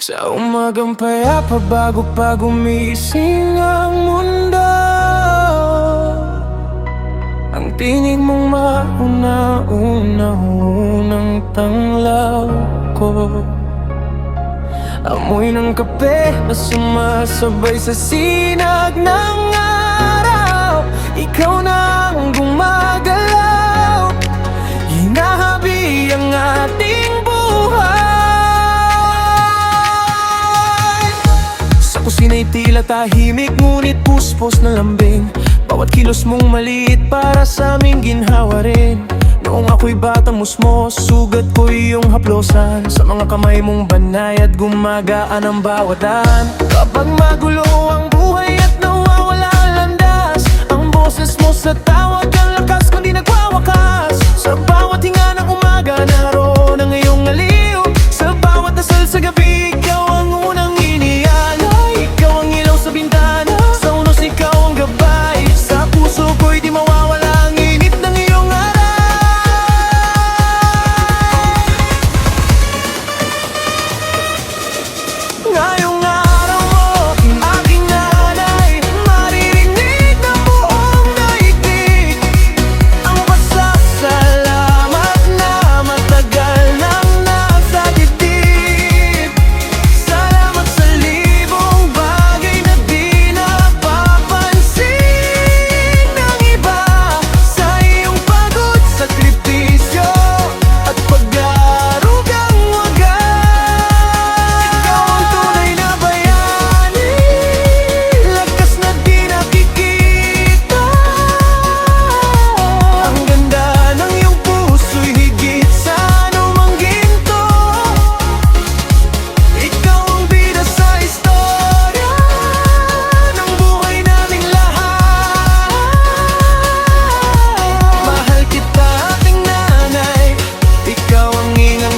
Sa umagang payapa bago pa gumising ang mundo, ang tinig mong mauna-unang tanglaw ko. Amoy ng kape na sumasabay sa sinag ng araw. Ikaw na ang gumagalaw, hinahabi ang ating buhay. Sa kusina'y tila tahimik, ngunit puspos na lambing. Bawat kilos mong maliit para sa aming ginhawa rin. Noong ako'y bata musmos, sugat ko iyong haplosan. Sa mga kamay mong banay at gumagaan ang bawat daan. Kapag magulo ang buhay at nawawala ang landas, ang boses mo sa tawag ang lakas kundi nagwawakas. Sa bawat hinga ng umaga, naroon ang iyong aliw. Sa bawat dasal sa gabi, ikaw ang unang inialay. Ikaw ang ilaw sa bintana, sa unos ikaw ang gabay. Sa puso ko'y di mawawala ang init ng iyong aray. Ngayong araw mo, aking nanay, maririnig ng buong daigdig ang pasasalamat na matagal nang nasa dibdib. Salamat sa libong bagay na di napapansin ng iba. Sa iyong pagod, sakripisyo at pag-aarugang wagas. Ikaw ang tunay na bayani, lakas na di nakikita. Ang ganda ng iyong puso'y higit sa anumang ginto. Ikaw ang bida sa istorya ng buhay naming lahat. Mahal kita, aking nanay, ikaw ang ingang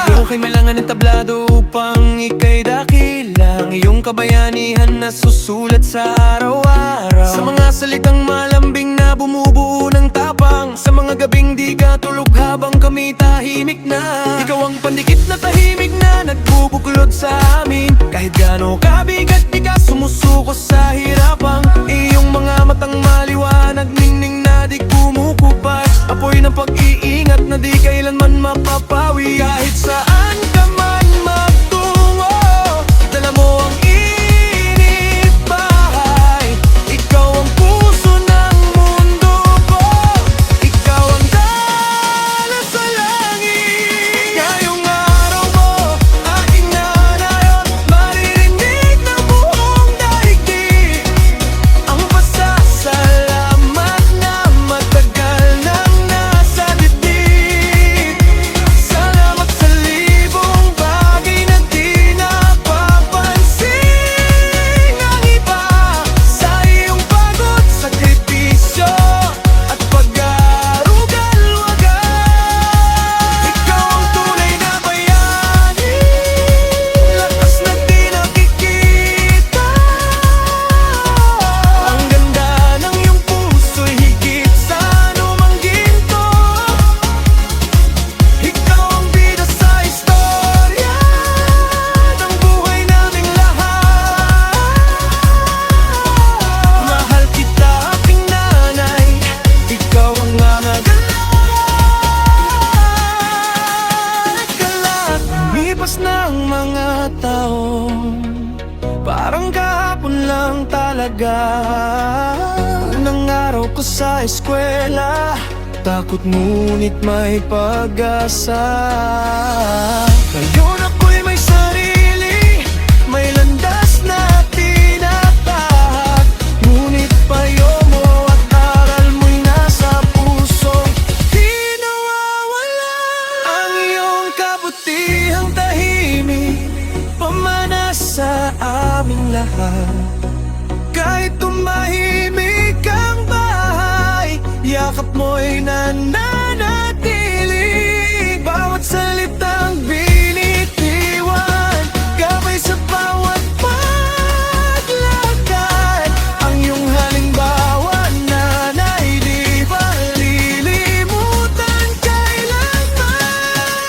Di ko kailangan ng tablado upang ika'y dakilang. Iyong kabayanihan na susulat sa araw-araw. Sa mga salitang malambing na bumubuo ng tapang. Sa mga gabing di ka tulog habang kami tahimik na. Ikaw ang pandikit na tahimik na nagbubuklod sa amin. Kahit gaano kabigat di ka sumusuko sa hirapang. Iyong mga matang maliwanag, ningning na di kumukupas. Apoy ng pag-iingat na di kailanman mapapawi. Kahit saan ka man magtungo, dala mo ang init bahay. Ikaw ang puso ng mundo ko, ikaw ang dala sa langit. Ngayong araw mo, aking nanay, maririnig ng buong daigdig ang pasasalamat na matagal nang nasa dibdib. Salamat sa libong bagay na di napapansin ng iba. Sa iyong pagod, sakripisyo at pag-aarugal wagas. Ikaw ang tunay na bayani, lakas na di nakikita. Ang ganda ng iyong puso'y higit sa anumang ginto. Ikaw ang bida sa istorya ng buhay naming lahat. Mahal kita, aking nanay, ikaw ang nagkalat. Lumipas ng mga taon, parang kahapon lang talaga. Unang araw ko sa eskwela, takot ngunit may pag-asa. Ngayon ako'y may sarili, may landas na tinatahak. Ngunit payo mo at aral mo'y nasa puso, di nawawala. Ang iyong kabutihang tahimik, pamana sa aming lahat. Kahit tumahimik ang bahay, yakap mo'y nananatili. Bawat salitang binitiwan, gabay sa bawat paglakad. Ang iyong halimbawa, nanay, di malilimutan kailanman.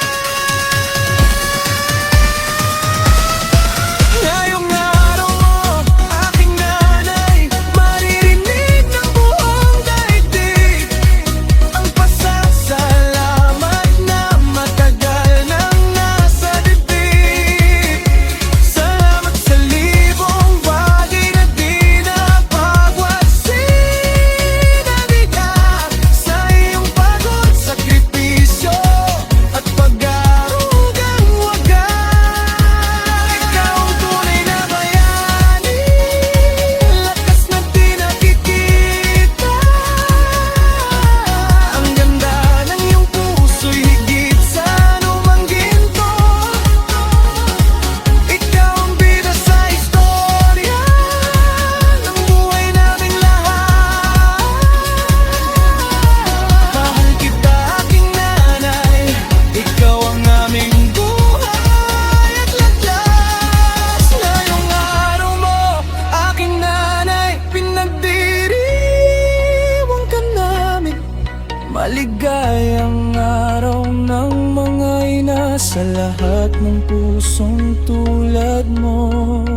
pusong tulad mo.